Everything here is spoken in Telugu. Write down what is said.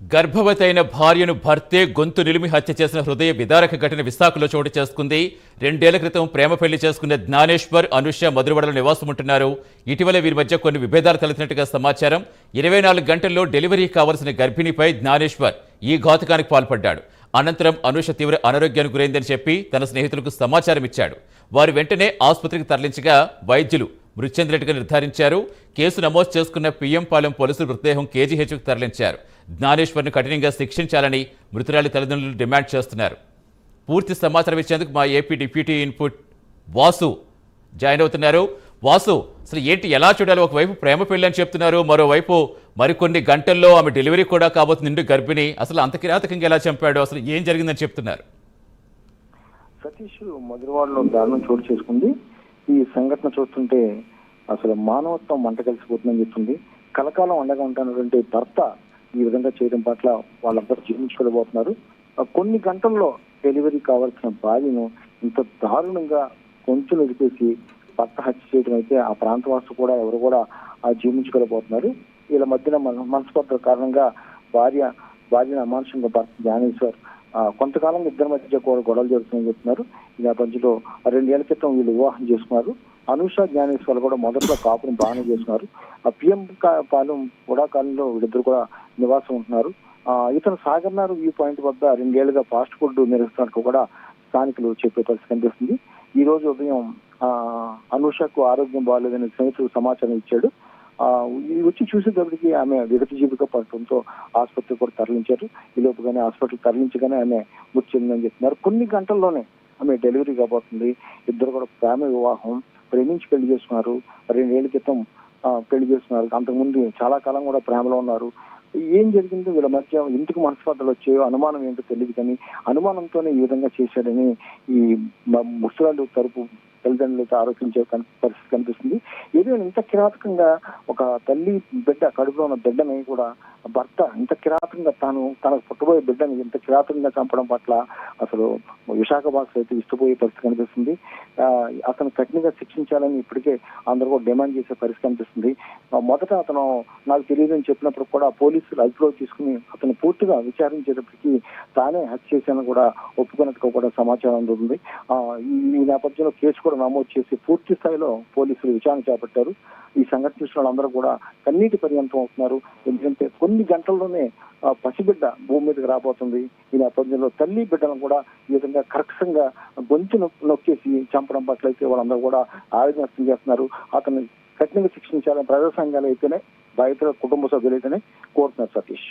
గర్భవతి అయిన భార్యను భర్తే గొంతు నిలిమి హత్య చేసిన హృదయ విదారక ఘటన విశాఖలో చోటు చేసుకుంది. 2 ఏళ్ల క్రితం ప్రేమ పెళ్లి చేసుకున్న జ్ఞానేశ్వర్, అనుష మధురవాడలో నివాసం ఉంటున్నారు. ఇటీవల వీరి మధ్య కొన్ని విభేదాలు తలెత్తినట్టుగా సమాచారం. 24 గంటల్లో డెలివరీ కావాల్సిన గర్భిణిపై జ్ఞానేశ్వర్ ఈ ఘాతుకానికి పాల్పడ్డాడు. అనంతరం అనుష తీవ్ర అనారోగ్యానికి గురైందని చెప్పి తన స్నేహితులకు సమాచారం ఇచ్చాడు. వారు వెంటనే ఆసుపత్రికి తరలించగా వైద్యులు మృతి చెందినట్టుగా నిర్ధారించారు. కేసు నమోదు చేసుకున్న పిఎంపాలెం పోలీసులు మృతదేహం కేజీహెచ్కు తరలించారు. జ్ఞానేశ్వర్ను కఠినంగా శిక్షించాలని మృతురాలి తల్లిదండ్రులు డిమాండ్ చేస్తున్నారు. పూర్తి సమాచారం ఇచ్చేందుకు మా AP deputy input Vasu join అవుతున్నారు. వాసు, అసలు ఏంటి, ఎలా చూడాలి? ఒకవైపు ప్రేమ పెళ్లి అని చెప్తున్నారు, మరోవైపు మరికొన్ని గంటల్లో ఆమె డెలివరీ కూడా కాబోతుంది, నిండు గర్భిణి. అసలు అంత కిరాతకంగా ఎలా చంపాడు, అసలు ఏం జరిగిందని చెప్తున్నారు? సతీష్ మధురవాడలో దారుణం చోటు చేసుకుంది. ఈ సంఘటన చూస్తుంటే అసలు మానవత్వం మంట కలిసిపోతుందని చెప్తుంది. కలకాలం అండగా ఉంటున్నటువంటి భర్త ఈ విధంగా చేయడం పట్ల వాళ్ళందరూ జీర్ణించుకోలేకపోతున్నారు. కొన్ని గంటల్లో డెలివరీ కావాల్సిన భార్యను ఇంత దారుణంగా కొంచెం నిలిపేసి భర్త హత్య చేయడం అయితే ఆ ప్రాంతవాసులు కూడా ఎవరు కూడా జీర్ణించుకోలేకపోతున్నారు. వీళ్ళ మధ్యన మనస్పర్ధల కారణంగా భార్యను అమానుషంగా భర్త జ్ఞానేశ్వర్ కొంతకాలం ఇద్దరి మధ్య కూడా గొడవలు జరుగుతుందని చెప్తున్నారు. ఈ నేపథ్యంలో 2 ఏళ్ల క్రితం వీళ్ళు వివాహం చేసుకున్నారు. అనుష జ్ఞానేశ్వర్ కూడా మొదట్లో కాపురం బాగానే చేస్తున్నారు. పిఎం పాలెం కూడా కాలంలో వీళ్ళిద్దరు కూడా నివాసం ఉంటున్నారు. ఇతను సాగర్నార్ వ్యూ పాయింట్ వద్ద 2 ఏళ్లుగా ఫాస్ట్ ఫుడ్ నిర్వహిస్తున్నట్టు కూడా స్థానికులు చెప్పే పరిస్థితి కనిపిస్తుంది. ఈ రోజు ఉదయం అనుషకు ఆరోగ్యం బాగాలేదని స్నేహితులు సమాచారం ఇచ్చాడు. వచ్చి చూసేటప్పటికి ఆమె విగత జీవిక పడటంతో ఆసుపత్రికి కూడా తరలించారు. ఈ లోపుగానే హాస్పిటల్ తరలించగానే ఆమె మృతి చెందిందని చెప్తున్నారు. కొన్ని గంటల్లోనే ఆమె డెలివరీ కాబోతుంది. ఇద్దరు కూడా ప్రేమ వివాహం, ప్రేమించి పెళ్లి చేసుకున్నారు. 2 ఏళ్ల క్రితం పెళ్లి చేసుకున్నారు. అంతకుముందు చాలా కాలం కూడా ప్రేమలో ఉన్నారు. ఏం జరిగిందో వీళ్ళ మధ్య ఎందుకు మనస్పర్ధలు వచ్చాయో అనుమానం ఏంటో తెలియదు, కానీ అనుమానంతోనే ఈ విధంగా చేశాడని ఈ ముసలాళ్ళు తరపు తల్లిదండ్రులతో ఆరోపించే పరిస్థితి కనిపిస్తుంది. ఏదైనా ఇంత కిరాతకంగా ఒక తల్లి బిడ్డ కడుపులో ఉన్న బిడ్డని కూడా భర్త ఇంత కిరాతకంగా తనకు పుట్టబోయే బిడ్డని ఇంత కిరాతకంగా చంపడం పట్ల అసలు విశాఖ భాష అయితే ఇష్టపోయే పరిస్థితి కనిపిస్తుంది. అతను కఠినంగా శిక్షించాలని ఇప్పటికే అందరూ కూడా డిమాండ్ చేసే పరిస్థితి కనిపిస్తుంది. మొదట అతను నాకు తెలియదని చెప్పినప్పుడు కూడా పోలీసులు అదుపులో తీసుకుని అతను పూర్తిగా విచారించేటప్పటికీ తానే హత్య చేశానని కూడా ఒప్పుకున్నట్టుగా కూడా సమాచారం అందుతుంది. ఈ నేపథ్యంలో కేసు కూడా నమోదు చేసి పూర్తి స్థాయిలో పోలీసులు విచారణ చేపట్టారు. ఈ సంఘటన చూసిన వాళ్ళందరూ కూడా కన్నీటి పర్యంతం అవుతున్నారు. ఎందుకంటే కొన్ని గంటల్లోనే పసిబిడ్డ భూమి మీదకి రాబోతుంది. ఈ నేపథ్యంలో తల్లి బిడ్డలను కూడా ఈ విధంగా కర్కశంగా గొంతు నొక్కేసి చంపడం పట్ల అయితే వాళ్ళందరూ కూడా ఆవేదన వ్యక్తం చేస్తున్నారు. అతన్ని కఠినంగా శిక్షించాలని ప్రజా సంఘాలు అయితేనే, బాధితుల కుటుంబ సభ్యులు అయితేనే కోరుతున్నారు. సతీష్.